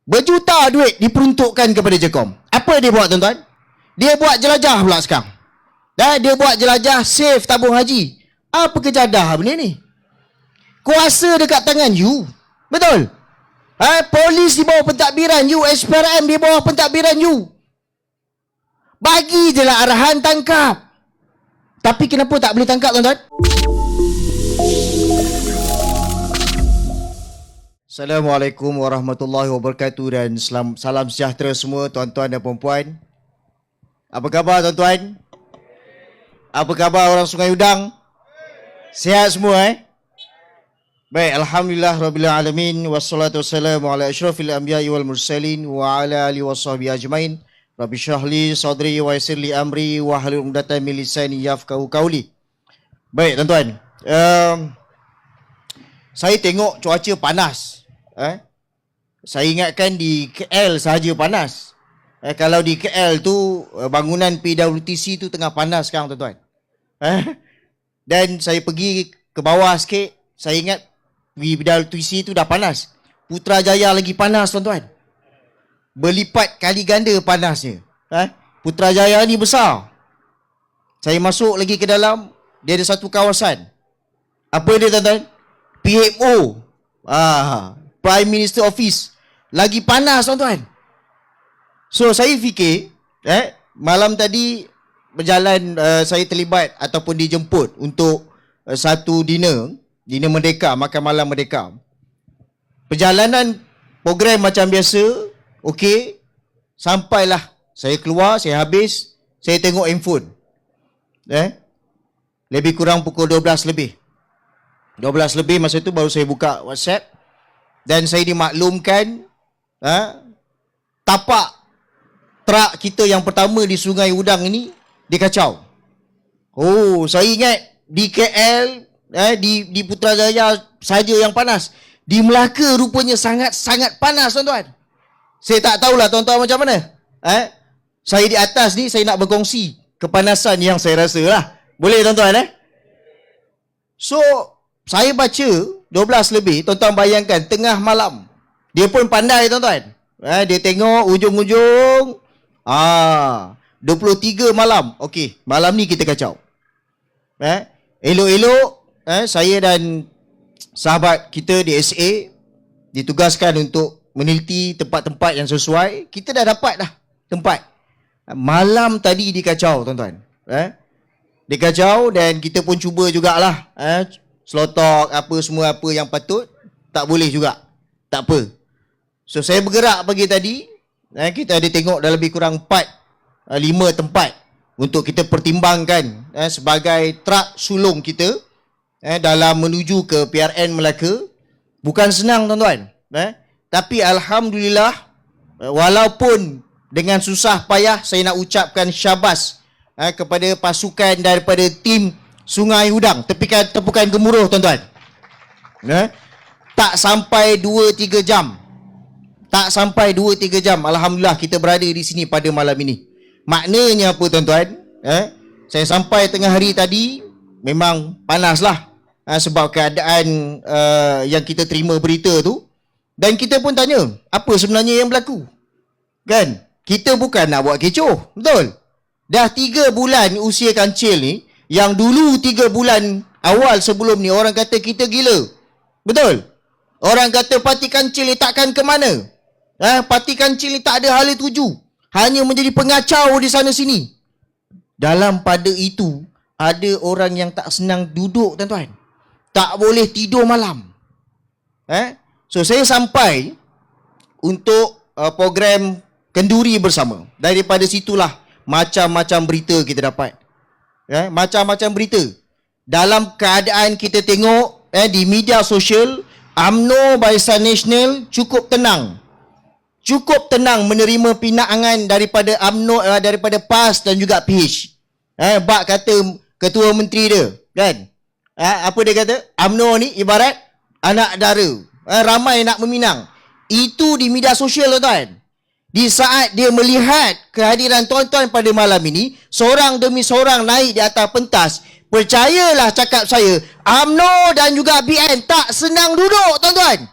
Berjuta duit diperuntukkan kepada JEKOM. Apa dia buat tuan-tuan? Dia buat jelajah pula sekarang. Dia buat jelajah save tabung haji. Apa kejadah benda ni? Kuasa dekat tangan you. Betul? Polis di bawah pentadbiran you. SPRM di bawah pentadbiran you. Bagi je lah arahan, tangkap. Tapi kenapa tak boleh tangkap tuan-tuan? Assalamualaikum warahmatullahi wabarakatuh dan salam sejahtera semua tuan-tuan dan puan-puan. Apa khabar tuan-tuan? Apa khabar orang Sungai Udang? Sihat semua Baik, alhamdulillah rabbil alamin wassalatu wassalamu ala asyrafil anbiya'i wal mursalin wa ala alihi washabbihi ajmain. Rabbi shrah li sadri wa yassir li amri wa hlul 'uqdatam min lisani yafqahu qawli. Baik tuan-tuan, saya tengok cuaca panas. Saya ingatkan di KL sahaja panas. Kalau di KL tu bangunan PWTC tu tengah panas sekarang tuan-tuan. Dan saya pergi ke bawah sikit, saya ingat PWTC tu dah panas. Putrajaya lagi panas tuan-tuan. Berlipat kali ganda panasnya. Putrajaya ni besar. Saya masuk lagi ke dalam, dia ada satu kawasan. Apa dia tuan-tuan? PMO. Prime Minister Office. Lagi panas tuan-tuan. So saya fikir malam tadi berjalan, saya terlibat ataupun dijemput untuk satu dinner merdeka, makan malam merdeka. Perjalanan program macam biasa, okey. Sampailah saya keluar, saya habis, saya tengok handphone. Lebih kurang pukul 12 lebih. 12 lebih masa tu baru saya buka WhatsApp. Dan saya dimaklumkan tapak truk kita yang pertama di Sungai Udang ini dikacau. Oh, saya ingat di KL, di Putrajaya saja yang panas. Di Melaka rupanya sangat panas tuan-tuan. Saya tak tahulah tuan-tuan macam mana. Saya di atas ni, saya nak berkongsi kepanasan yang saya rasa lah. Boleh tuan-tuan So, saya baca 12 lebih, tuan-tuan bayangkan tengah malam. Dia pun pandai tuan-tuan. Dia tengok ujung-ujung 23 malam. Okey, malam ni kita kacau. Elok-elok saya dan sahabat kita di SA ditugaskan untuk meneliti tempat-tempat yang sesuai. Kita dah dapat dah tempat. Malam tadi dikacau tuan-tuan. Dikacau dan kita pun cuba jugalah slotok apa yang patut, tak boleh juga. Tak apa. So saya bergerak pagi tadi, kita ada tengok dah lebih kurang 4-5 tempat untuk kita pertimbangkan sebagai truk sulung kita dalam menuju ke PRN Melaka. Bukan senang tuan-tuan. Tapi alhamdulillah, walaupun dengan susah payah, saya nak ucapkan syabas kepada pasukan daripada tim Sungai Udang. Tepukan gemuruh tuan-tuan. Tak sampai 2-3 jam. Tak sampai 2-3 jam. Alhamdulillah kita berada di sini pada malam ini. Maknanya apa tuan-tuan? Saya sampai tengah hari tadi, memang panaslah. Sebab keadaan yang kita terima berita tu. Dan kita pun tanya, apa sebenarnya yang berlaku? Kan? Kita bukan nak buat kecoh. Betul? Dah 3 bulan usia kancil ni, yang dulu 3 bulan awal sebelum ni orang kata kita gila. Betul? Orang kata parti kancil ni takkan ke mana. Parti kancil ni tak ada hala tuju. Hanya menjadi pengacau di sana sini. Dalam pada itu, ada orang yang tak senang duduk tuan-tuan. Tak boleh tidur malam. So saya sampai untuk program Kenduri Bersama. Daripada situlah macam-macam berita kita dapat. Macam-macam berita. Dalam keadaan kita tengok di media sosial, UMNO Barisan Nasional cukup tenang. Cukup tenang menerima pinangan daripada UMNO, daripada PAS dan juga PH. Bak kata ketua menteri dia, kan? Apa dia kata? UMNO ni ibarat anak dara. Ramai nak meminang. Itu di media sosial tuan-tuan. Di saat dia melihat kehadiran tuan-tuan pada malam ini, seorang demi seorang naik di atas pentas. Percayalah cakap saya, UMNO dan juga BN tak senang duduk tuan-tuan.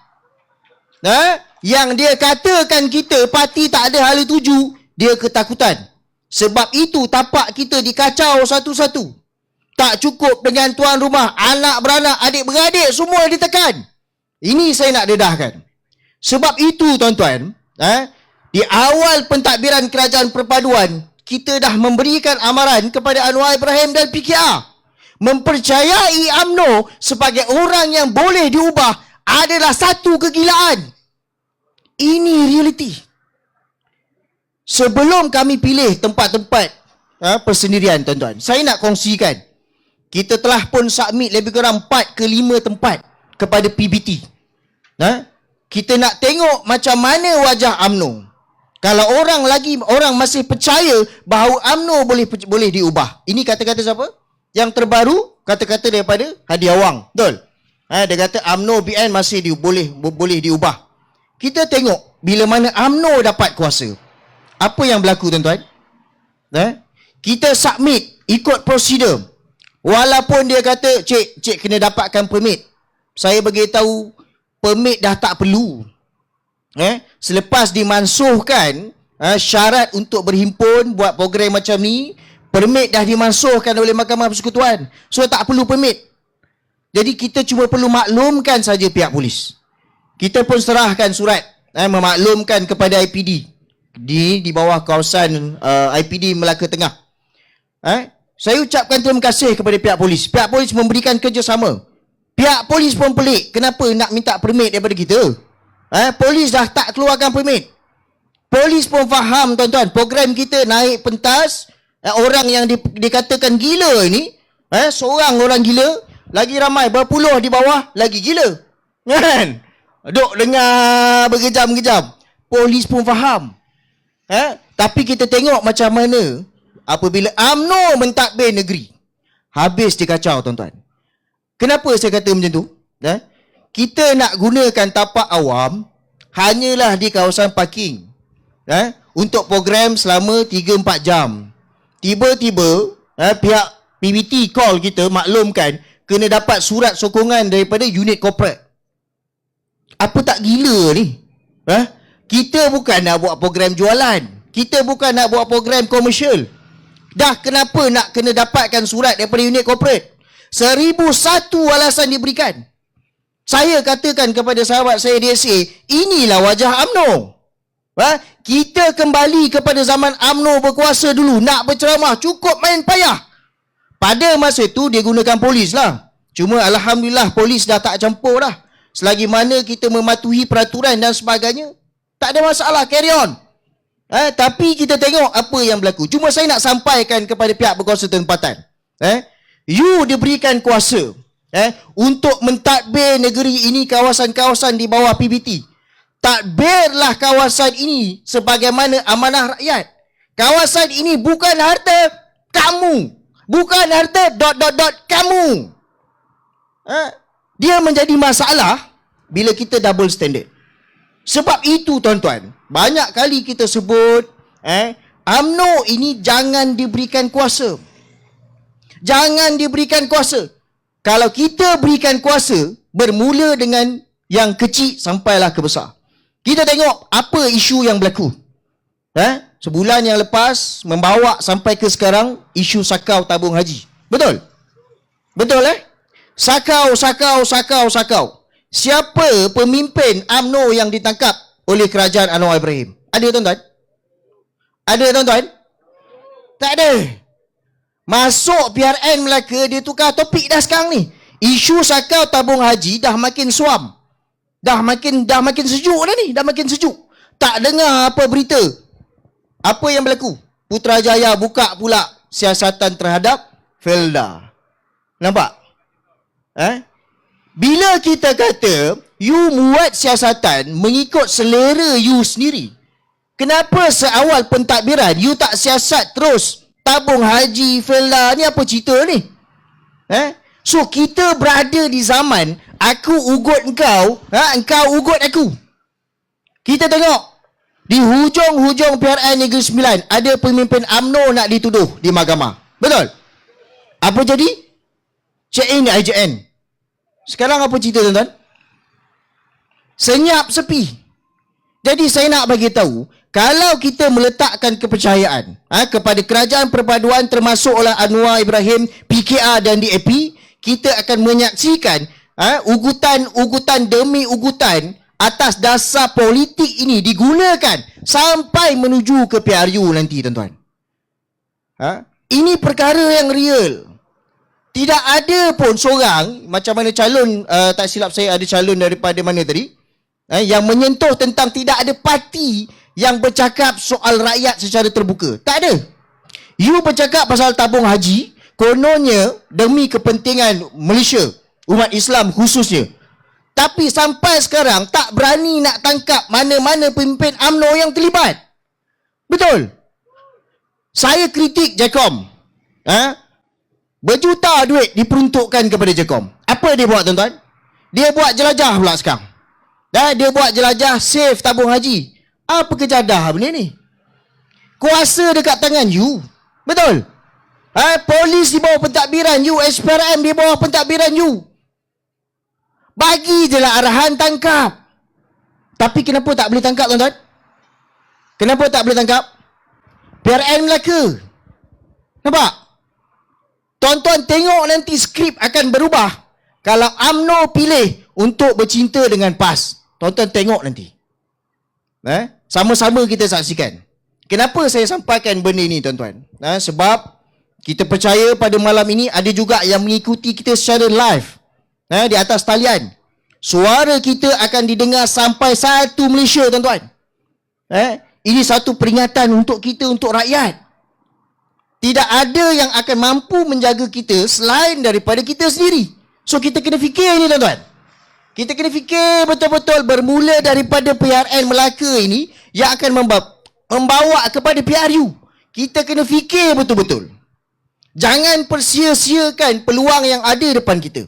Yang dia katakan kita parti tak ada hala tuju, dia ketakutan. Sebab itu tapak kita dikacau satu-satu. Tak cukup dengan tuan rumah, anak beranak, adik-beradik semua ditekan. Ini saya nak dedahkan. Sebab itu tuan-tuan, di awal pentadbiran kerajaan perpaduan, kita dah memberikan amaran kepada Anwar Ibrahim dan PKR. Mempercayai UMNO sebagai orang yang boleh diubah adalah satu kegilaan. Ini realiti. Sebelum kami pilih tempat-tempat persendirian tuan-tuan, saya nak kongsikan. Kita telah pun submit lebih kurang 4 ke 5 tempat kepada PBT. Kita nak tengok macam mana wajah UMNO. Kalau orang masih percaya bahawa UMNO boleh diubah. Ini kata-kata siapa? Yang terbaru, kata-kata daripada Hadi Awang. Betul? Dia kata UMNO BN masih boleh diubah. Kita tengok bila mana UMNO dapat kuasa. Apa yang berlaku tuan-tuan? Kita submit ikut prosedur. Walaupun dia kata, cik kena dapatkan permit. Saya beritahu, permit dah tak perlu. Selepas dimansuhkan syarat untuk berhimpun, buat program macam ni, permit dah dimansuhkan oleh Mahkamah Persekutuan. So tak perlu permit. Jadi kita cuma perlu maklumkan saja pihak polis. Kita pun serahkan surat memaklumkan kepada IPD di bawah kawasan IPD Melaka Tengah. Saya ucapkan terima kasih kepada pihak polis. Pihak polis memberikan kerjasama. Pihak polis pun pelik. Kenapa nak minta permit daripada kita? Polis dah tak keluarkan permit. Polis pun faham tuan-tuan. Program kita naik pentas. Orang yang dikatakan gila ni. Seorang orang gila. Lagi ramai. Berpuluh di bawah. Lagi gila. Kan? Duk dengar bergejam-gejam. Polis pun faham. Tapi kita tengok macam mana apabila UMNO mentadbir negeri, habis dikacau tuan-tuan. Kenapa saya kata macam tu? Kita nak gunakan tapak awam hanyalah di kawasan parking. Untuk program selama 3-4 jam. Tiba-tiba pihak PBT call kita maklumkan kena dapat surat sokongan daripada unit corporate. Apa tak gila ni? Kita bukan nak buat program jualan. Kita bukan nak buat program komersial. Dah kenapa nak kena dapatkan surat daripada unit corporate? 1001 alasan diberikan. Saya katakan kepada sahabat saya DSA, inilah wajah UMNO. Kita kembali kepada zaman UMNO berkuasa dulu. Nak berceramah, cukup main payah. Pada masa tu dia gunakan polis lah. Cuma Alhamdulillah polis dah tak campur dah. Selagi mana kita mematuhi peraturan dan sebagainya, tak ada masalah, carry on. Tapi kita tengok apa yang berlaku. Cuma saya nak sampaikan kepada pihak berkuasa tempatan. You diberikan kuasa untuk mentadbir negeri ini, kawasan-kawasan di bawah PBT. Tadbirlah kawasan ini sebagaimana amanah rakyat. Kawasan ini bukan harta kamu. Bukan harta ... kamu. Dia menjadi masalah bila kita double standard. Sebab itu tuan-tuan, banyak kali kita sebut UMNO ini jangan diberikan kuasa. Jangan diberikan kuasa. Kalau kita berikan kuasa, bermula dengan yang kecil sampailah ke besar. Kita tengok apa isu yang berlaku. Sebulan yang lepas membawa sampai ke sekarang isu sakau tabung haji. Betul? Betul Sakau. Siapa pemimpin UMNO yang ditangkap oleh kerajaan Anwar Ibrahim? Ada tuan-tuan? Ada tuan-tuan? Tak ada. Masuk PRN Melaka, dia tukar topik dah sekarang ni. Isu sakau tabung haji dah makin suam. Dah makin sejuk dah ni. Dah makin sejuk. Tak dengar apa berita. Apa yang berlaku? Putrajaya buka pula siasatan terhadap Felda. Nampak? Bila kita kata you buat siasatan mengikut selera you sendiri, kenapa seawal pentadbiran you tak siasat terus tabung haji Felda ni? Apa cerita ni? So kita berada di zaman aku ugut engkau, engkau ugut aku. Kita tengok di hujung-hujung PRN Negeri Sembilan ada pemimpin UMNO nak dituduh di mahkamah. Betul? Apa jadi? Check in IJN. Sekarang apa cerita tuan-tuan? Senyap sepi. Jadi saya nak bagi tahu, kalau kita meletakkan kepercayaan kepada kerajaan perpaduan termasuk oleh Anwar Ibrahim, PKR dan DAP, kita akan menyaksikan ugutan demi ugutan atas dasar politik ini digunakan sampai menuju ke PRU nanti, tuan-tuan. Ini perkara yang real. Tidak ada pun seorang, macam mana calon, tak silap saya ada calon daripada mana tadi, yang menyentuh tentang tidak ada parti yang bercakap soal rakyat secara terbuka. Tak ada. You bercakap pasal tabung haji, kononnya demi kepentingan Malaysia, umat Islam khususnya. Tapi sampai sekarang tak berani nak tangkap mana-mana pemimpin UMNO yang terlibat. Betul? Saya kritik JECOM. Berjuta duit diperuntukkan kepada JECOM. Apa dia buat, tuan-tuan? Dia buat jelajah pula sekarang. Dia buat jelajah save tabung haji. Apa kejadah benda ni? Kuasa dekat tangan you. Betul? Polis di bawah pentadbiran you. SPRM di bawah pentadbiran you. Bagi je lah arahan, tangkap. Tapi kenapa tak boleh tangkap, tuan-tuan? Kenapa tak boleh tangkap? PRN Melaka. Nampak? Tuan-tuan tengok nanti skrip akan berubah. Kalau UMNO pilih untuk bercinta dengan PAS. Tuan-tuan tengok nanti. Sama-sama kita saksikan. Kenapa saya sampaikan benda ini, tuan-tuan? Sebab kita percaya pada malam ini ada juga yang mengikuti kita secara live. Di atas talian. Suara kita akan didengar sampai satu Malaysia, tuan-tuan. Ini satu peringatan untuk kita, untuk rakyat. Tidak ada yang akan mampu menjaga kita selain daripada kita sendiri. So kita kena fikir ini, tuan-tuan. Kita kena fikir betul-betul bermula daripada PRN Melaka ini yang akan membawa kepada PRU. Kita kena fikir betul-betul. Jangan persia-siakan peluang yang ada depan kita.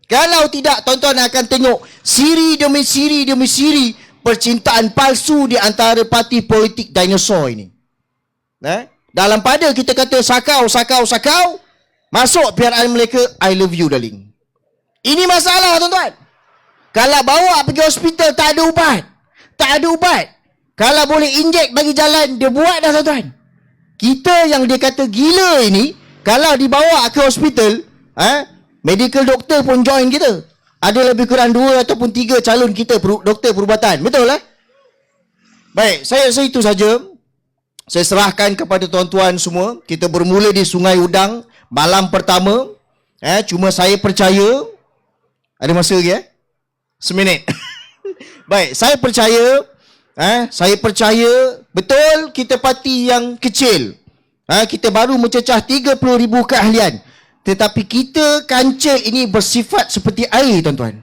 Kalau tidak, tuan-tuan akan tengok siri demi siri demi siri percintaan palsu di antara parti politik dinosaur ini. Dalam pada kita kata sakau, masuk PRN mereka, I love you darling. Ini masalah, tuan-tuan. Kalau bawa pergi hospital, tak ada ubat. Kalau boleh injek bagi jalan, dia buat dah, tuan-tuan. Kita yang dia kata gila ini, kalau dibawa ke hospital, medical doktor pun join kita. Ada lebih kurang 2 ataupun 3 calon kita doktor perubatan. Betul lah? Baik, saya rasa itu saja. Saya serahkan kepada tuan-tuan semua. Kita bermula di Sungai Udang malam pertama. Cuma saya percaya. Ada masa lagi seminit. Baik, saya percaya. Saya percaya betul kita parti yang kecil. Kita baru mencecah 30,000 keahlian. Tetapi kita kancil ini bersifat seperti air, tuan-tuan.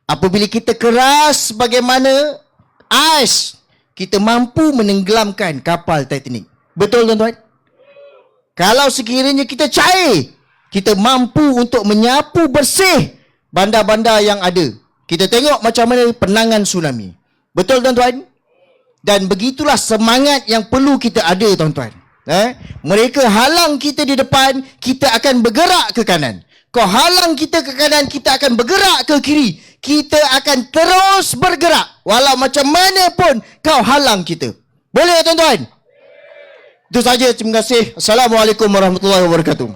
Apabila kita keras bagaimana ais, kita mampu menenggelamkan kapal Titanic. Betul, tuan-tuan? Kalau sekiranya kita cair, kita mampu untuk menyapu bersih bandar-bandar yang ada. Kita tengok macam mana penanganan tsunami. Betul, tuan-tuan? Dan begitulah semangat yang perlu kita ada, tuan-tuan. Mereka halang kita di depan, kita akan bergerak ke kanan. Kau halang kita ke kanan, kita akan bergerak ke kiri. Kita akan terus bergerak walau macam mana pun kau halang kita. Boleh, tuan-tuan? Itu saja, terima kasih. Assalamualaikum warahmatullahi wabarakatuh.